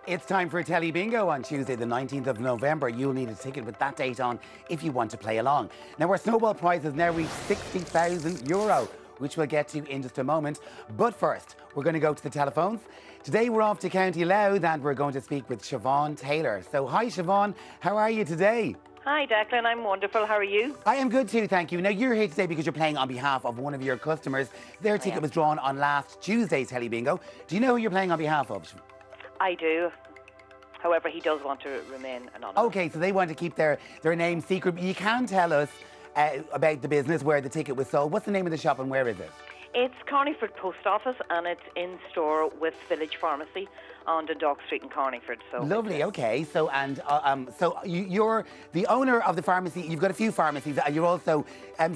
It's time for Telly Bingo on Tuesday, the 19th of November. You'll need a ticket with that date on if you want to play along. Now, our snowball prize has now reached €60,000, which we'll get to in just a moment. But first, we're going to go to the telephones. Today, we're off to County Louth and we're going to speak with Siobhan Taylor. So, hi, Siobhan. How are you today? Hi, Declan. I'm wonderful. How are you? I am good too, thank you. Now, you're here today because you're playing on behalf of one of your customers. Their ticket was drawn on last Tuesday's Telly Bingo. Do you know who you're playing on behalf of? I do. However, he does want to remain anonymous. Okay, so they want to keep their name secret. You can tell us about the business, where the ticket was sold. What's the name of the shop and where is it? It's Carneyford Post Office and it's in store with Village Pharmacy on Dundalk Street in Carneyford. So lovely. Okay, so you're the owner of the pharmacy. You've got a few pharmacies. You're also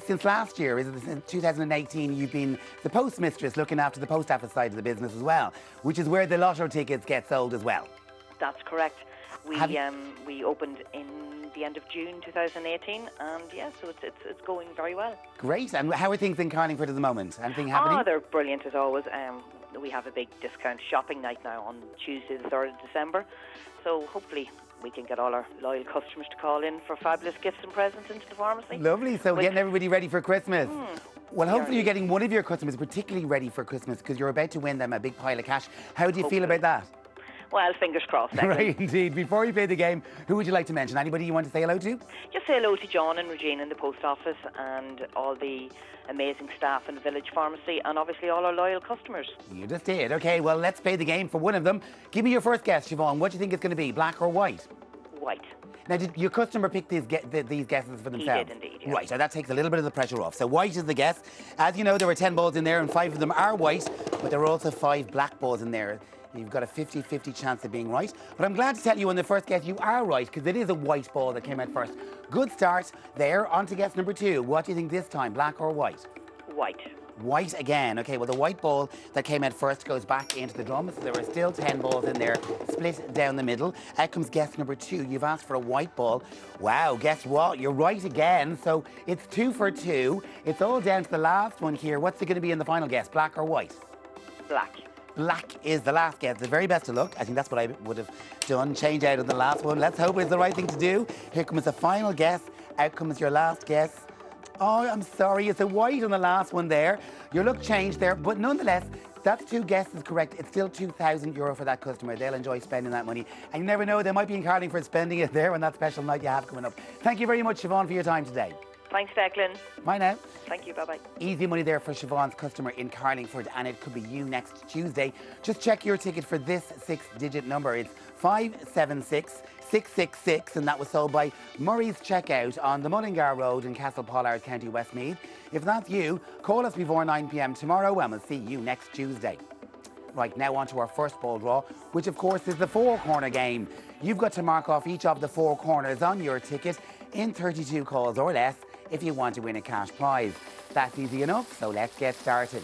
since last year, is it since 2018? You've been the postmistress, looking after the post office side of the business as well, which is where the lotto tickets get sold as well. That's correct. We opened in the end of June 2018, and so it's going very well. Great. And how are things in Carneyford at the moment? Anything happening? Oh, they're brilliant as always. We have a big discount shopping night now on Tuesday the 3rd of December, so hopefully we can get all our loyal customers to call in for fabulous gifts and presents into the pharmacy. Lovely. So getting everybody ready for Christmas. Well, hopefully you're getting one of your customers particularly ready for Christmas because you're about to win them a big pile of cash. How do you feel about that? Well, fingers crossed. Right, indeed. Before you play the game, who would you like to mention? Anybody you want to say hello to? Just say hello to John and Regina in the post office and all the amazing staff in the Village Pharmacy and obviously all our loyal customers. You just did. Okay, well, let's play the game for one of them. Give me your first guess, Siobhan. What do you think it's going to be, black or white? White. Now, did your customer pick these guesses for themselves? He did indeed, yeah. Right, so that takes a little bit of the pressure off. So white is the guess. As you know, there were 10 balls in there and 5 of them are white, but there were also 5 black balls in there. You've got a 50-50 chance of being right. But I'm glad to tell you on the first guess you are right, because it is a white ball that came out first. Good start there. On to guess number 2. What do you think this time, black or white? White. White again. Okay, well, the white ball that came out first goes back into the drum. So there are still 10 balls in there, split down the middle. Out comes guess number 2. You've asked for a white ball. Wow, guess what? You're right again. So it's 2 for 2. It's all down to the last one here. What's it going to be in the final guess, black or white? Black. Black is the last guess. The very best of luck. I think that's what I would have done. Change out of the last one. Let's hope it's the right thing to do. Here comes the final guess. Out comes your last guess. Oh, I'm sorry. It's a white on the last one there. Your luck changed there. But nonetheless, that's 2 guesses correct. It's still €2,000 for that customer. They'll enjoy spending that money. And you never know, they might be in Carlingford spending it there on that special night you have coming up. Thank you very much, Siobhan, for your time today. Thanks, Declan. Bye now. Thank you. Bye-bye. Easy money there for Siobhan's customer in Carlingford, and it could be you next Tuesday. Just check your ticket for this 6-digit number. It's 576666, and that was sold by Murray's Checkout on the Mullingar Road in Castlepollard, County Westmeath. If that's you, call us before 9 p.m. tomorrow, and we'll see you next Tuesday. Right, now on to our first ball draw, which of course is the 4-corner game. You've got to mark off each of the 4 corners on your ticket in 32 calls or less if you want to win a cash prize. That's easy enough, so let's get started.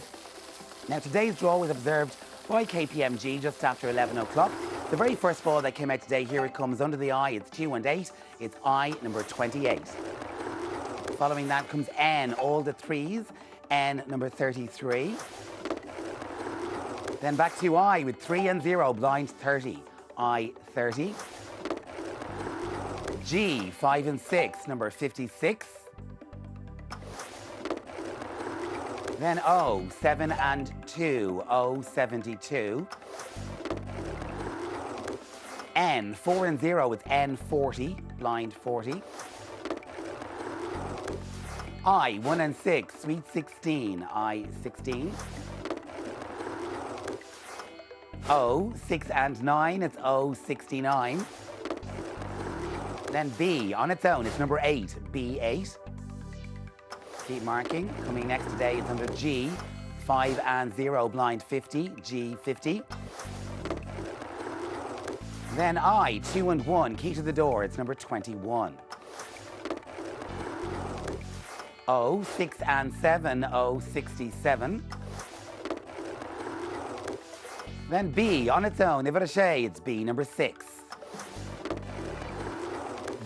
Now, today's draw was observed by KPMG just after 11 o'clock. The very first ball that came out today, here it comes under the eye. It's 2 and 8. It's eye number 28. Following that comes N, all the 3s. N number 33. Then back to I with 3 and 0, blind 30. I 30. G, 5 and 6, number 56. Then O, 7 and 2, O, 72. N, 4 and 0, it's N, 40, blind 40. I, 1 and 6, sweet 16, I, 16. O, 6 and 9, it's O, 69. Then B, on its own, it's number 8, B8. Keep marking. Coming next today, it's under G, 5 and 0, blind 50, G50. Then I, 2 and 1, key to the door, it's number 21. O, 6 and 7, O, 67. Then B, on its own, if it a shay, it's B, number 6.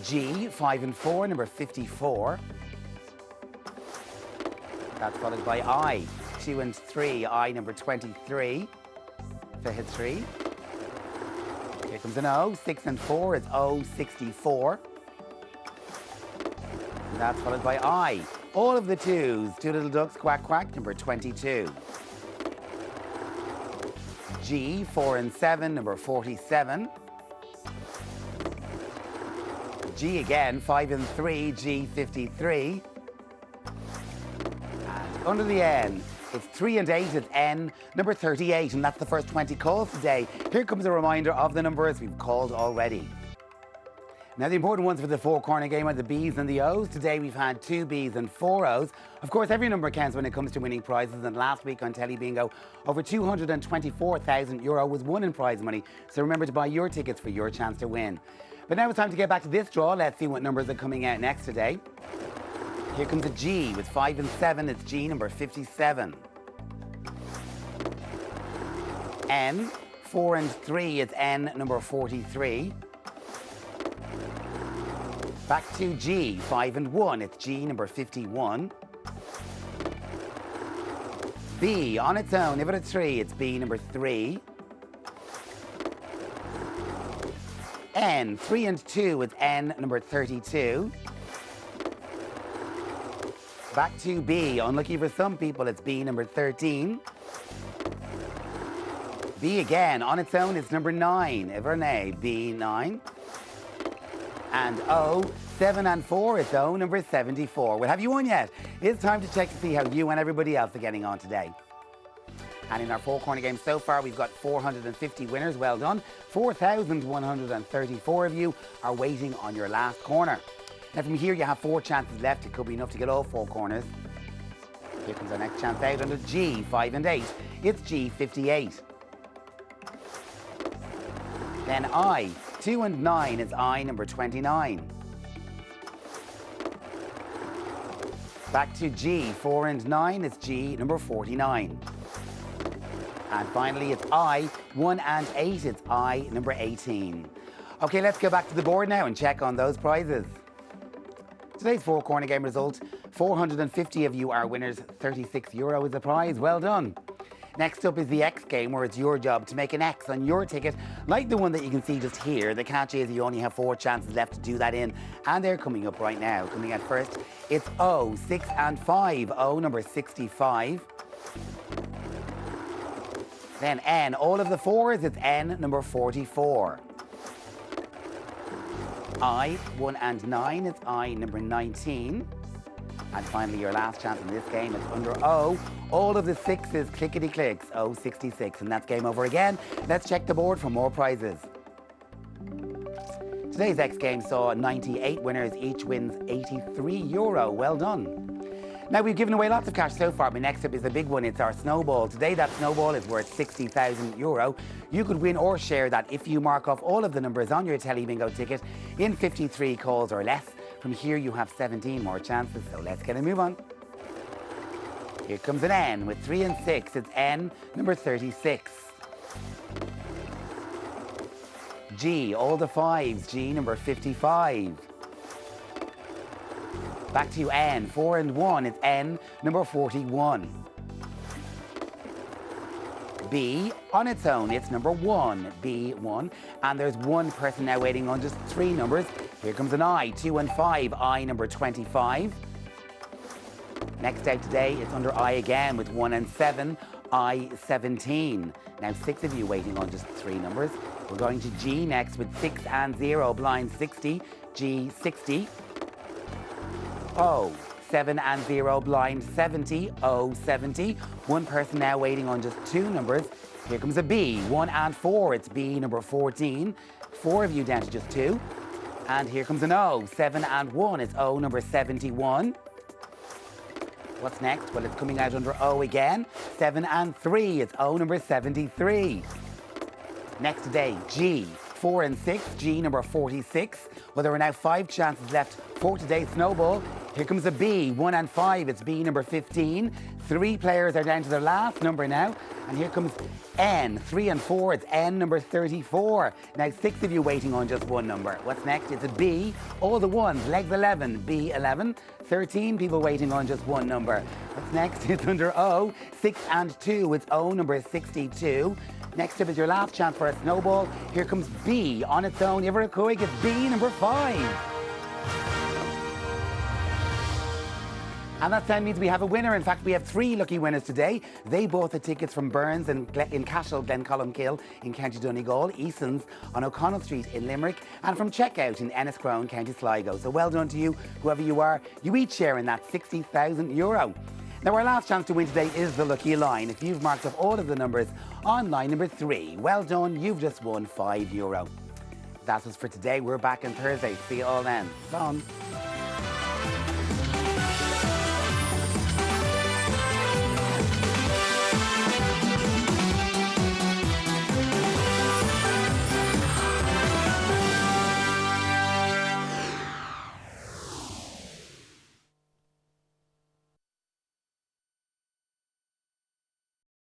G, 5 and 4, number 54. That's followed by I, 2 and 3, I, number 23. If it hits 3. Here comes an O, 6 and 4, it's O, 64. And that's followed by I. All of the 2s, 2 little ducks, quack, quack, number 22. G, 4 and 7, number 47. G again, 5 and 3, G, 53. And under the N, it's 3 and 8, it's N, number 38, and that's the first 20 calls today. Here comes a reminder of the numbers we've called already. Now, the important ones for the four-corner game are the B's and the O's. Today, we've had 2 B's and 4 O's. Of course, every number counts when it comes to winning prizes, and last week on Telly Bingo, over €224,000 was won in prize money. So remember to buy your tickets for your chance to win. But now it's time to get back to this draw. Let's see what numbers are coming out next today. Here comes a G with 5 and 7. It's G, number 57. N, 4 and 3. It's N, number 43. Back to G, 5 and 1. It's G, number 51. B, on its own, if it's 3, it's B, number 3. N, 3 and 2, it's N, number 32. Back to B, unlucky for some people, it's B, number 13. B again, on its own, it's number 9. Evernay, B, 9. And O, 7 and 4, it's O, number 74. Well, have you won yet? It's time to check to see how you and everybody else are getting on today. And in our four-corner game so far, we've got 450 winners. Well done. 4,134 of you are waiting on your last corner. Now, from here, you have 4 chances left. It could be enough to get all 4 corners. Here comes our next chance out under G, 5 and 8. It's G, 58. Then I, 2 and 9 is I, number 29. Back to G, 4 and 9 is G, number 49. And finally, it's I, 1 and 8, it's I, number 18. Okay, let's go back to the board now and check on those prizes. Today's four-corner game result, 450 of you are winners, €36 is the prize. Well done. Next up is the X game, where it's your job to make an X on your ticket, like the one that you can see just here. The catch is you only have 4 chances left to do that in, and they're coming up right now. Coming out first, it's O, 6 and 5, O, number 65. Then N, all of the 4s, it's N, number 44. I, 1 and 9, it's I, number 19. And finally, your last chance in this game is under O. All of the 6s, clickety-clicks, O, 66. And that's game over again. Let's check the board for more prizes. Today's X game saw 98 winners. Each wins €83. Well done. Now, we've given away lots of cash so far, but next up is the big one. It's our snowball. Today, that snowball is worth €60,000. You could win or share that if you mark off all of the numbers on your Telly Bingo ticket in 53 calls or less. From here, you have 17 more chances, so let's get a move on. Here comes an N with 3 and 6. It's N, number 36. G, all the 5s. G, number 55. Back to N, 4 and 1. It's N, number 41. B, on its own, it's number 1, B1. And there's one person now waiting on just 3 numbers. Here comes an I, 2 and 5, I, number 25. Next out today, it's under I again with 1 and 7, I, 17. Now 6 of you waiting on just 3 numbers. We're going to G next with 6 and 0, blind 60, G, 60. O, 7 and 0, blind 70, O, 70. One person now waiting on just 2 numbers. Here comes a B, 1 and 4, it's B, number 14. 4 of you down to just 2. And here comes an O, 7 and 1, it's O, number 71. What's next? Well, it's coming out under O again. 7 and 3, it's O, number 73. Next today, G, 4 and 6, G, number 46. Well, there are now 5 chances left for today's snowball. Here comes a B, 1 and 5. It's B number 15. 3 players are down to their last number now. And here comes N, 3 and 4. It's N number 34. Now 6 of you waiting on just one number. What's next? It's a B, all the ones, legs 11, B 11. 13 people waiting on just one number. What's next? It's under O, 6 and 2. It's O number 62. Next up is your last chance for a snowball. Here comes B on its own. Ivercoig, it's B number 5. And that then means we have a winner. In fact, we have 3 lucky winners today. They both had tickets from Burns in Cashel, Glencolmkill in County Donegal, Eason's on O'Connell Street in Limerick, and from Checkout in Enniscrone, County Sligo. So well done to you, whoever you are. You each share in that €60,000. Now, our last chance to win today is the lucky line. If you've marked up all of the numbers on line number 3, well done, you've just won €5. That's us for today. We're back on Thursday. See you all then. So on.